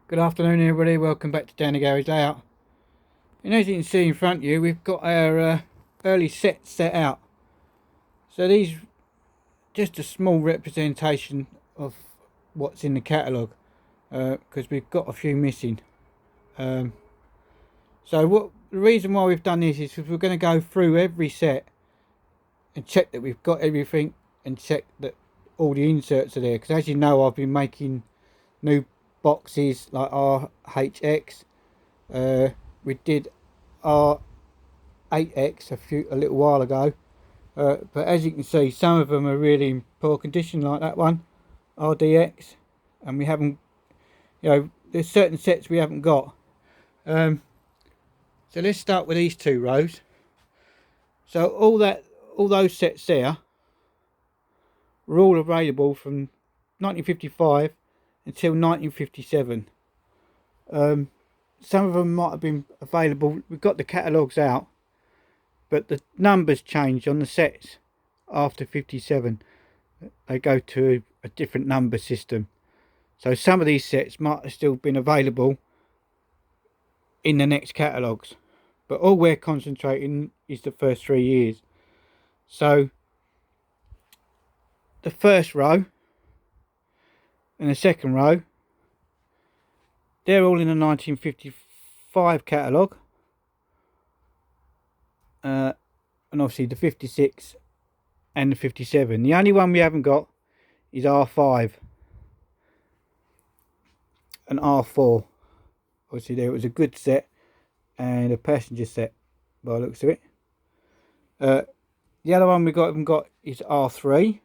Good afternoon everybody, welcome back to Danny Gary's Layout. And as you can see in front of you, we've got our early sets set out. So these just a small representation of what's in the catalogue, because we've got a few missing. So the reason why we've done this is because we're going to go through every set and check that we've got everything and check that all the inserts are there, because as you know, I've been making new boxes like RHX. We did R8X a little while ago, but as you can see, some of them are really in poor condition, like that one, RDX, and we haven't, there's certain sets we haven't got. So let's start with these two rows. So all those sets there were all available from 1955 until 1957. Some of them might have been available. We've got the catalogues out, but the numbers change on the sets after 57. They go to a different number system. So some of these sets might have still been available in the next catalogues, but all we're concentrating is the first 3 years. So the first row and the second row, they're all in the 1955 catalogue, and obviously the 56 and the 57. The only one we haven't got is R5 and R4. Obviously there was a goods set and a passenger set by the looks of it. The other one we haven't got is R3.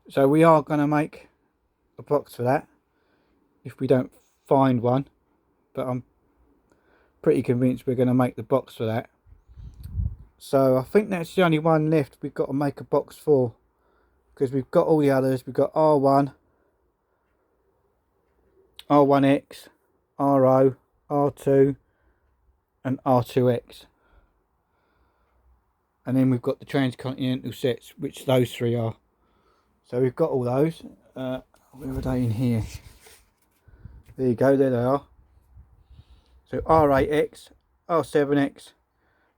So we are going to make a box for that if we don't find one, but I'm pretty convinced we're going to make the box for that. So I think that's the only one left we've got to make a box for, because we've got all the others. We've got R1, R1X, RO, R2 and R2X, and then we've got the transcontinental sets, which those three are. So we've got all those. Where are they in here? There you go, there they are. So R8X, R7X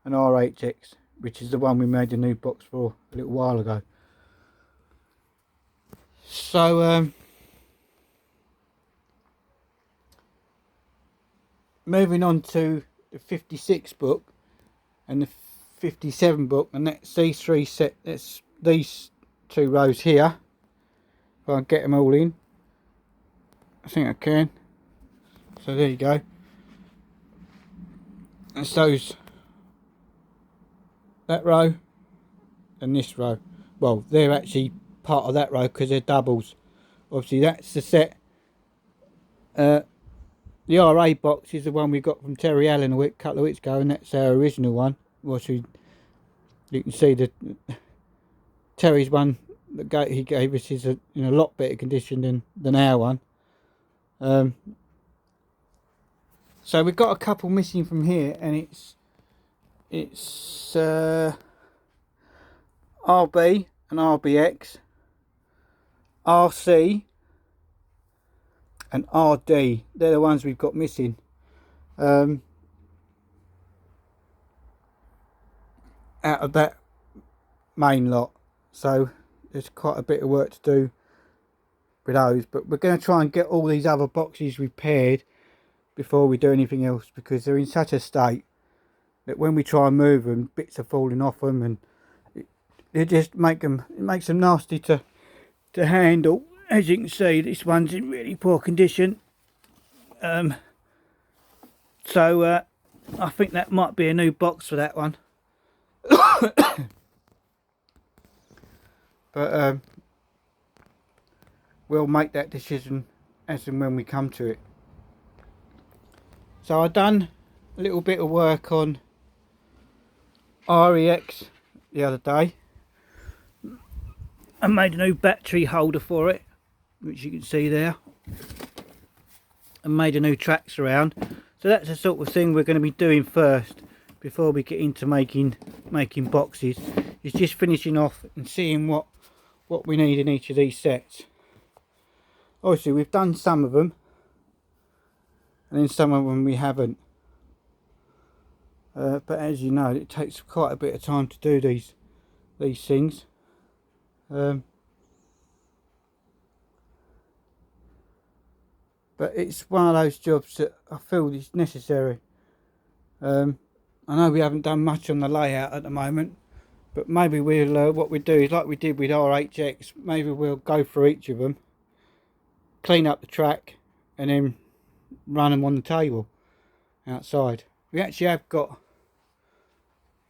and R8X, which is the one we made a new box for a little while ago. So moving on to the 56 book and the 57 book, and that's these three sets. That's these two rows here. If I can get them all in, I think I can. So there you go. That's those, that row and this row. Well, they're actually part of that row because they're doubles. Obviously that's the set. The RA box is the one we got from Terry Allen a couple of weeks ago, and that's our original one. Obviously you can see that Terry's one that he gave us is in a lot better condition than our one. So we've got a couple missing from here, and it's RB and RBX, RC and RD. They're the ones we've got missing. Out of that main lot, so there's quite a bit of work to do with those, but we're going to try and get all these other boxes repaired before we do anything else, because they're in such a state that when we try and move them, bits are falling off them, and it just makes them nasty to handle. As you can see, this one's in really poor condition. So I think that might be a new box for that one. But we'll make that decision as and when we come to it. So I've done a little bit of work on REX the other day. I made a new battery holder for it, which you can see there, and made a new tracks around. So that's the sort of thing we're going to be doing first before we get into making boxes. Is just finishing off and seeing what we need in each of these sets. Obviously we've done some of them, and then some of them we haven't. But as you know, it takes quite a bit of time to do these things. But it's one of those jobs that I feel is necessary. I know we haven't done much on the layout at the moment, but maybe we'll what we do is like we did with RHX. Maybe we'll go through each of them, clean up the track, and then run them on the table outside. We actually have got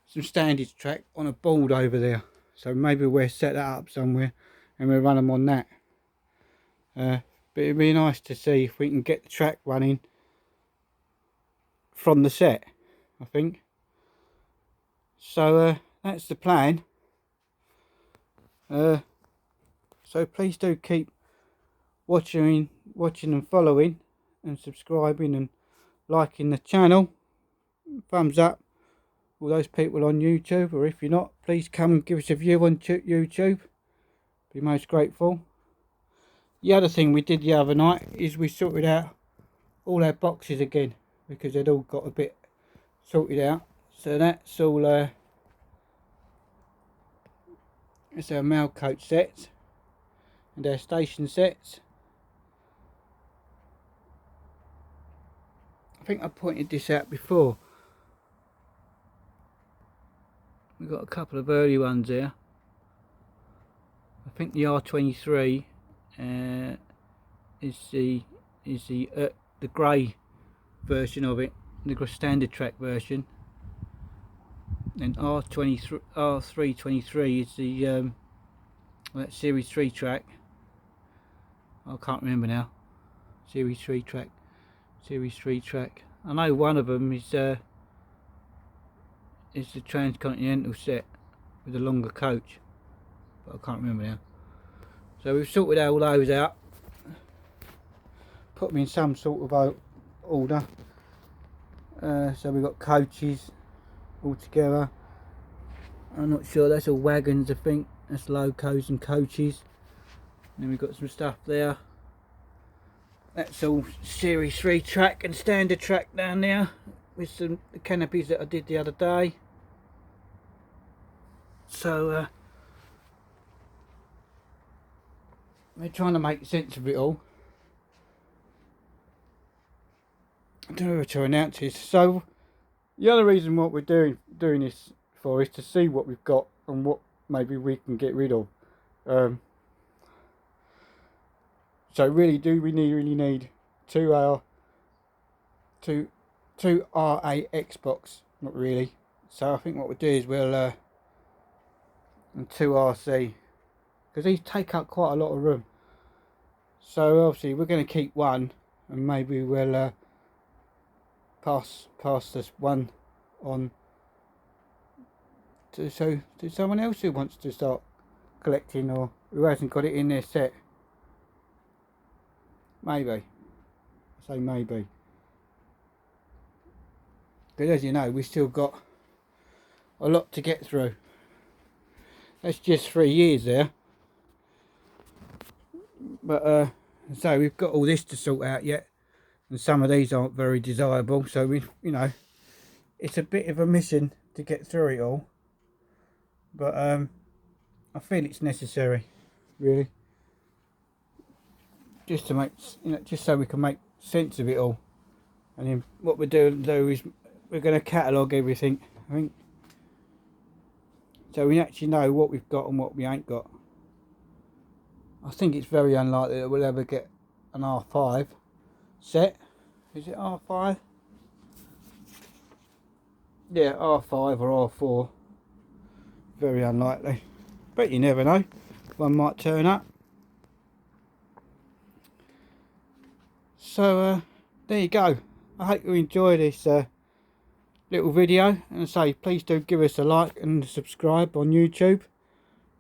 some standage track on a board over there, so maybe we'll set that up somewhere and we'll run them on that. But it'd be nice to see if we can get the track running from the set, I think. So that's the plan. So please do keep watching and following and subscribing and liking the channel. Thumbs up all those people on YouTube, or if you're not, please come and give us a view on YouTube. Be most grateful. The other thing we did the other night is we sorted out all our boxes again, because they'd all got a bit sorted out. So that's all it's our mail coach sets and our station sets. I think I pointed this out before. We've got a couple of early ones there. I think the R23 is the grey version of it, the standard track version, and R323 is the that Series 3 track. I can't remember now. Series 3 track. I know one of them is the Transcontinental set with a longer coach, but I can't remember now. So we've sorted all those out, put them in some sort of order. So we've got coaches all together. I'm not sure, that's all wagons, I think. That's locos and coaches. And then we've got some stuff there. That's all Series 3 track and standard track down there, with the canopies that I did the other day. So we're trying to make sense of it all. I don't know how to announce this. So the other reason what we're doing this for is to see what we've got and what maybe we can get rid of. So really, do we really need two RA Xbox? Not really. So I think what we'll do is we'll and two RC, because these take up quite a lot of room. So obviously we're going to keep one, and maybe we'll pass this one on to someone else who wants to start collecting, or who hasn't got it in their set. Maybe. I say maybe. Because as you know, we've still got a lot to get through. That's just 3 years there. But so we've got all this to sort out yet, and some of these aren't very desirable. So you know, it's a bit of a mission to get through it all. But I feel it's necessary, really. Just to make, just so we can make sense of it all. And then what we're doing is we're going to catalogue everything, I think, so we actually know what we've got and what we ain't got. I think it's very unlikely that we'll ever get an R5 set. Is it R5? Yeah, R5 or R4. Very unlikely, but you never know, one might turn up. So there you go. I hope you enjoy this little video, and say please do give us a like and subscribe on YouTube.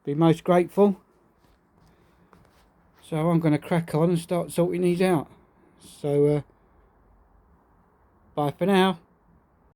Be most grateful. So I'm going to crack on and start sorting these out. So bye for now.